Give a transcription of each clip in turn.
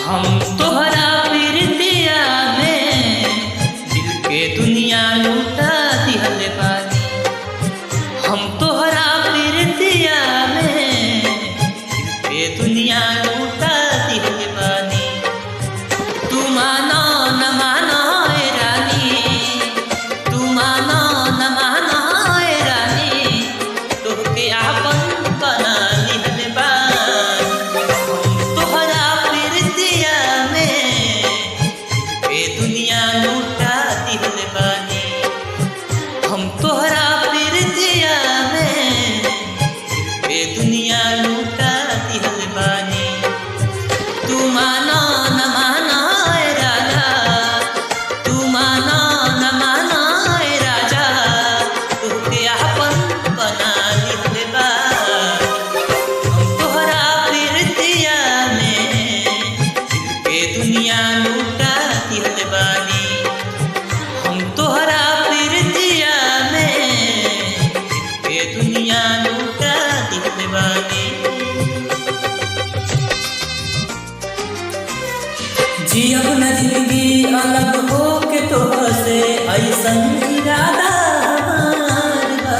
हम तोहरा प्रीतिया में दिल के दुनिया लूटा दिहल बानी। हम तोहरा प्रीतिया में दिल के दुनिया लूटा दिहल बानी। तू मानो न मानो ए रानी, तू मानो न मानो ए रानी, तोहके आपन बना लिहल बानी। हम तोहरा प्रीतिया में दिल के दुनिया लूटा दिहल बानी। हम तोहरा प्रीतिया में दिल के दुनिया लूटा दिहल बानी। तू मानो न मानो ए राजा, तू मानो न मानो ए राजा, तोहके आपन बना लिहल बानी। हम तोहरा प्रीतिया में दिल के दुनिया लूटा दिहल बानी। हम तोहरा प्रीतिया में दिल के दुनिया लूटा दिहल बानी। जियब न जिंदगी अलग हो के तोहसे ऐसन इरादा हमार बा।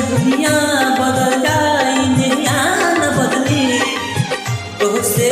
दुनिया बदल जाई नैया न बदली तोहसे